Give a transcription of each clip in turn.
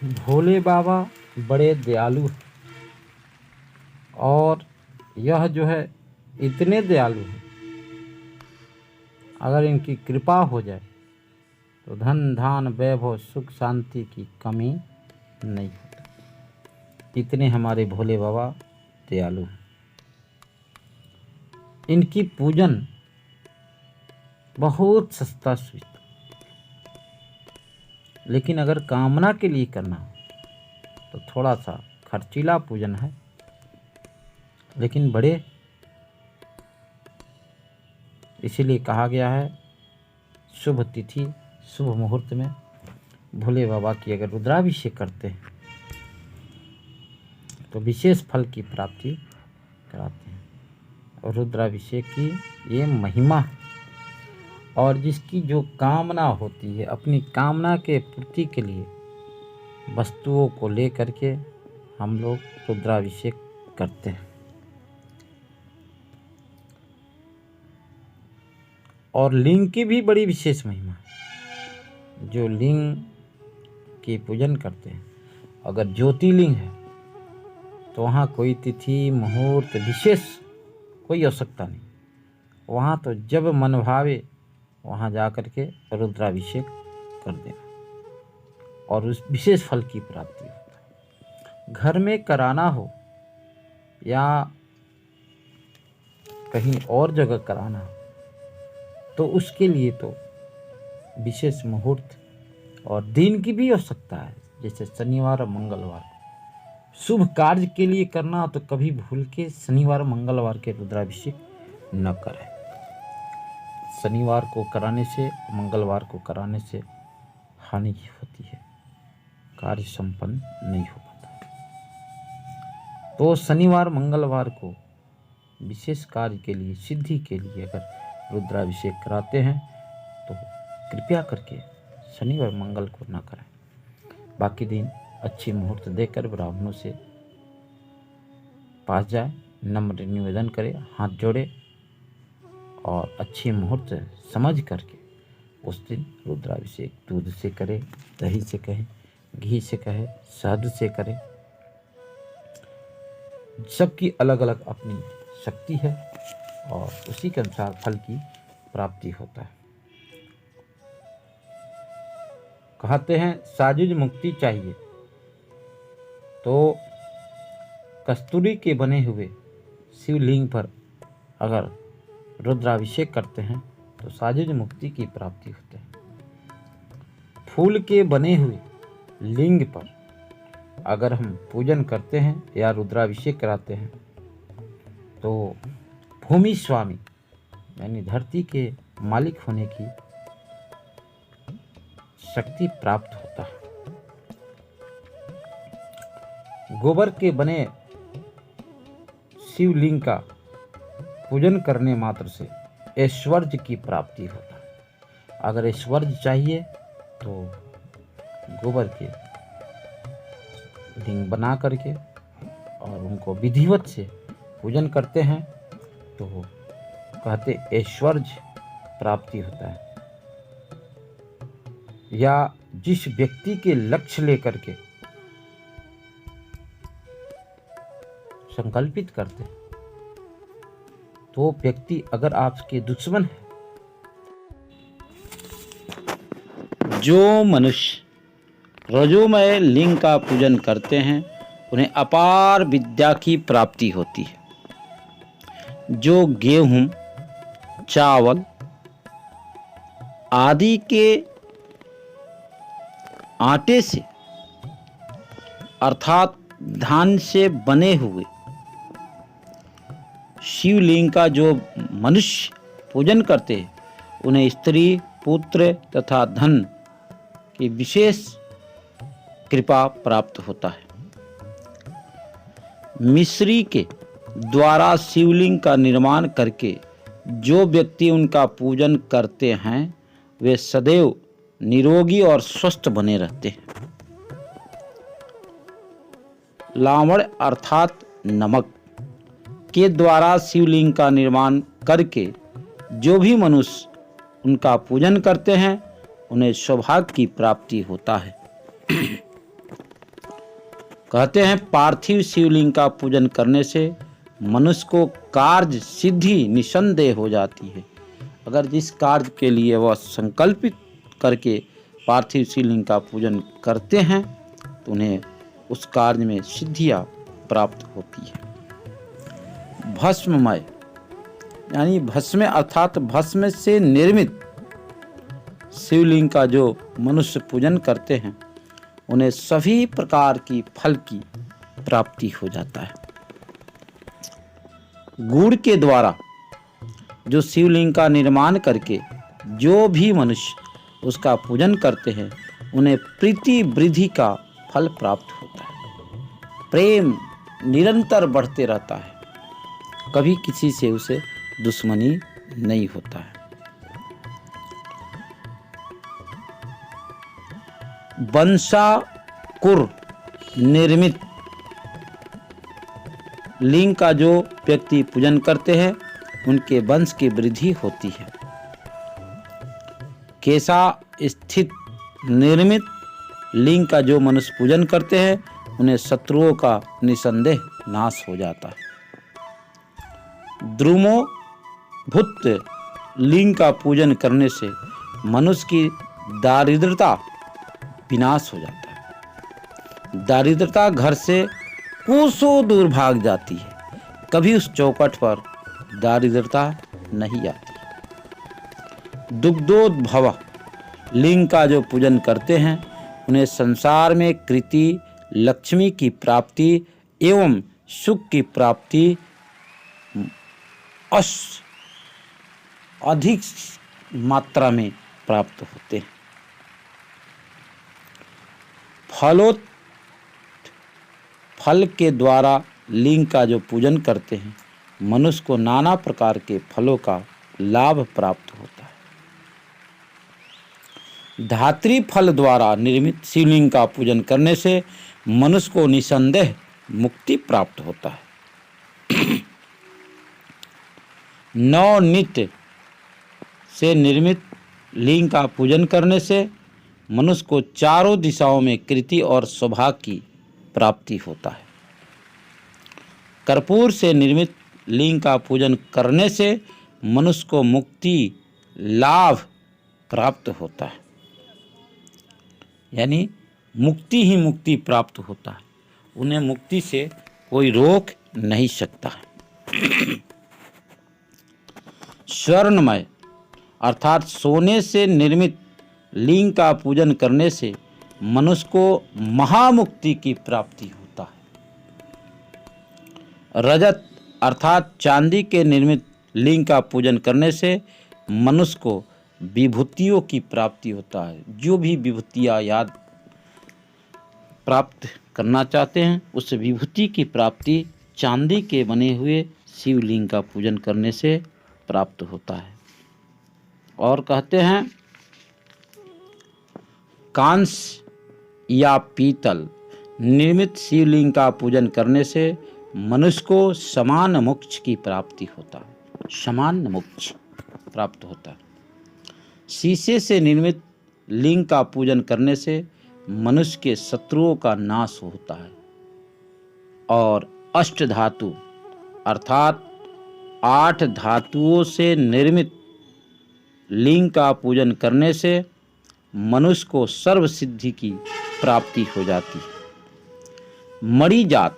भोले बाबा बड़े दयालु हैं और यह जो है इतने दयालु हैं, अगर इनकी कृपा हो जाए तो धन धान वैभव सुख शांति की कमी नहीं होती। इतने हमारे भोले बाबा दयालु हैं। इनकी पूजन बहुत सस्ता सुविधा, लेकिन अगर कामना के लिए करना हो तो थोड़ा सा खर्चीला पूजन है, लेकिन बड़े इसीलिए कहा गया है शुभ तिथि शुभ मुहूर्त में भोले बाबा की अगर रुद्राभिषेक करते हैं तो विशेष फल की प्राप्ति कराते हैं। और रुद्राभिषेक की ये महिमा है। और जिसकी जो कामना होती है, अपनी कामना के पूर्ति के लिए वस्तुओं को लेकर के हम लोग रुद्राभिषेक करते हैं। और लिंग की भी बड़ी विशेष महिमा है। जो लिंग की पूजन करते हैं, अगर ज्योतिर्लिंग है तो वहाँ कोई तिथि मुहूर्त विशेष कोई आवश्यकता नहीं, वहाँ तो जब मन भावे वहाँ जा कर के रुद्राभिषेक कर देना और उस विशेष फल की प्राप्ति होता है। घर में कराना हो या कहीं और जगह कराना हो तो उसके लिए तो विशेष मुहूर्त और दिन की भी आवश्यकता है। जैसे शनिवार और मंगलवार शुभ कार्य के लिए करना हो तो कभी भूल के शनिवार मंगलवार के रुद्राभिषेक न करें। शनिवार को कराने से मंगलवार को कराने से हानि होती है, कार्य संपन्न नहीं हो पाता। तो शनिवार मंगलवार को विशेष कार्य के लिए सिद्धि के लिए अगर रुद्राभिषेक कराते हैं तो कृपया करके शनिवार मंगल को ना करें। बाकी दिन अच्छी मुहूर्त देकर ब्राह्मणों से पास जाए, नम्र निवेदन करे, हाथ जोड़े और अच्छी मुहूर्त समझ करके उस दिन रुद्राभिषेक दूध से करे, दही से कहे, घी से कहे, शहद से करे। सबकी अलग अलग अपनी शक्ति है और उसी के अनुसार फल की प्राप्ति होता है। कहते हैं साजिद मुक्ति चाहिए तो कस्तूरी के बने हुए शिवलिंग पर अगर रुद्राभिषेक करते हैं तो साजिद मुक्ति की प्राप्ति होती है। फूल के बने हुए लिंग पर अगर हम पूजन करते हैं या रुद्राभिषेक कराते हैं तो भूमि स्वामी यानी धरती के मालिक होने की शक्ति प्राप्त होता है। गोबर के बने शिवलिंग का पूजन करने मात्र से ऐश्वर्य की प्राप्ति होता है। अगर ऐश्वर्य चाहिए तो गोबर के लिंग बना करके और उनको विधिवत से पूजन करते हैं तो कहते ऐश्वर्य प्राप्ति होता है। या जिस व्यक्ति के लक्ष्य लेकर के संकल्पित करते हैं तो व्यक्ति अगर आपके दुश्मन है, जो मनुष्य रजोमय लिंग का पूजन करते हैं उन्हें अपार विद्या की प्राप्ति होती है। जो गेहूं, चावल आदि के आटे से अर्थात धान से बने हुए शिवलिंग का जो मनुष्य पूजन करते हैं उन्हें स्त्री, पुत्र तथा धन की विशेष कृपा प्राप्त होता है। मिस्री के द्वारा शिवलिंग का निर्माण करके जो व्यक्ति उनका पूजन करते हैं वे सदैव निरोगी और स्वस्थ बने रहते हैं। लावण अर्थात नमक के द्वारा शिवलिंग का निर्माण करके जो भी मनुष्य उनका पूजन करते हैं उन्हें सौभाग्य की प्राप्ति होता है। कहते हैं पार्थिव शिवलिंग का पूजन करने से मनुष्य को कार्य सिद्धि निसंदेह हो जाती है। अगर जिस कार्य के लिए वह संकल्पित करके पार्थिव शिवलिंग का पूजन करते हैं तो उन्हें उस कार्य में सिद्धियां प्राप्त होती है। भस्ममय यानी भस्म अर्थात भस्म से निर्मित शिवलिंग का जो मनुष्य पूजन करते हैं उन्हें सभी प्रकार की फल की प्राप्ति हो जाता है। गुड़ के द्वारा जो शिवलिंग का निर्माण करके जो भी मनुष्य उसका पूजन करते हैं उन्हें प्रीति वृद्धि का फल प्राप्त होता है। प्रेम निरंतर बढ़ते रहता है, कभी किसी से उसे दुश्मनी नहीं होता है। वंशाकुर निर्मित लिंग का जो व्यक्ति पूजन करते हैं उनके वंश की वृद्धि होती है। केसा स्थित निर्मित लिंग का जो मनुष्य पूजन करते हैं उन्हें शत्रुओं का निसंदेह नाश हो जाता है। द्रुमो भूत लिंग का पूजन करने से मनुष्य की दारिद्रता विनाश हो जाता है। दारिद्रता घर से कोसों दूर भाग जाती है, कभी उस चौखट पर दारिद्रता नहीं आती। दुग्धोद्भव लिंग का जो पूजन करते हैं उन्हें संसार में कृति लक्ष्मी की प्राप्ति एवं सुख की प्राप्ति अधिक मात्रा में प्राप्त होते हैं। फल के द्वारा लिंग का जो पूजन करते हैं मनुष्य को नाना प्रकार के फलों का लाभ प्राप्त होता है। धात्री फल द्वारा निर्मित शिवलिंग का पूजन करने से मनुष्य को निसंदेह मुक्ति प्राप्त होता है। नवनीत से निर्मित लिंग का पूजन करने से मनुष्य को चारों दिशाओं में कृति और सौभाग्य की प्राप्ति होता है। कर्पूर से निर्मित लिंग का पूजन करने से मनुष्य को मुक्ति लाभ प्राप्त होता है, यानी मुक्ति ही मुक्ति प्राप्त होता है, उन्हें मुक्ति से कोई रोक नहीं सकता है। स्वर्णमय अर्थात सोने से निर्मित लिंग का पूजन करने से मनुष्य को महामुक्ति की प्राप्ति होता है। रजत अर्थात चांदी के निर्मित लिंग का पूजन करने से मनुष्य को विभूतियों की प्राप्ति होता है। जो भी विभूतियाँ याद प्राप्त करना चाहते हैं उस विभूति की प्राप्ति चांदी के बने हुए शिवलिंग का पूजन करने से प्राप्त होता है। और कहते हैं कांस्य या पीतल निर्मित शिवलिंग का पूजन करने से मनुष्य को समान मोक्ष की प्राप्ति होता है, समान मोक्ष प्राप्त होता है। शीशे से निर्मित लिंग का पूजन करने से मनुष्य के शत्रुओं का नाश होता है। और अष्ट धातु अर्थात 8 धातुओं से निर्मित लिंग का पूजन करने से मनुष्य को सर्व सिद्धि की प्राप्ति हो जाती है। मणि जात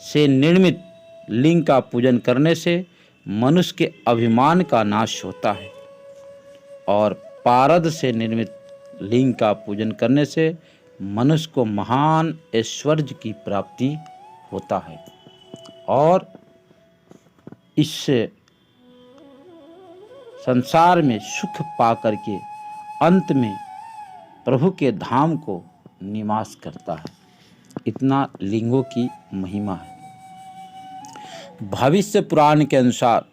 से निर्मित लिंग का पूजन करने से मनुष्य के अभिमान का नाश होता है। और पारद से निर्मित लिंग का पूजन करने से मनुष्य को महान ऐश्वर्य की प्राप्ति होता है और इससे संसार में सुख पा करके अंत में प्रभु के धाम को निवास करता है। इतना लिंगों की महिमा है। भविष्य पुराण के अनुसार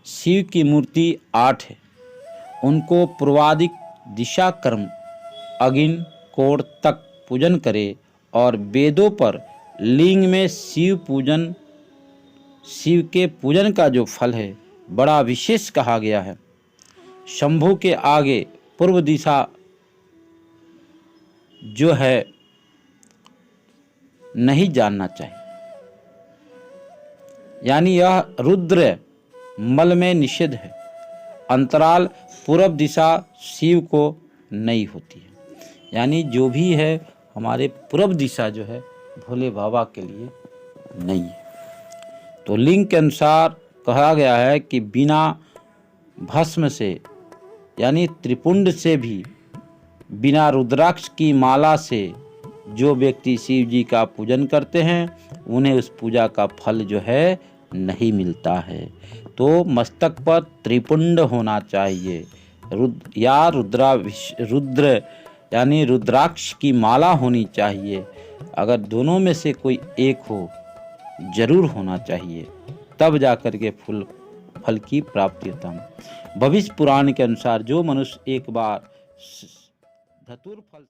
शिव की मूर्ति 8 है। उनको पूर्वादिक दिशा कर्म अगिन कोण तक पूजन करे और वेदों पर लिंग में शिव के पूजन का जो फल है बड़ा विशेष कहा गया है। शंभु के आगे पूर्व दिशा जो है नहीं जानना चाहिए। यानी यह रुद्र मल में निषेध है। अंतराल पूर्व दिशा शिव को नहीं होती है। यानी जो भी है हमारे पूर्व दिशा जो है भोले बाबा के लिए नहीं है। तो लिंग के अनुसार कहा गया है कि बिना भस्म से यानी त्रिपुंड से भी, बिना रुद्राक्ष की माला से जो व्यक्ति शिव जी का पूजन करते हैं उन्हें उस पूजा का फल जो है नहीं मिलता है। तो मस्तक पर त्रिपुंड होना चाहिए, रुद्र यानी रुद्राक्ष की माला होनी चाहिए। अगर दोनों में से कोई एक हो, जरूर होना चाहिए, तब जाकर के फल की प्राप्ति होता है। भविष्य पुराण के अनुसार जो मनुष्य एक बार धतूर फल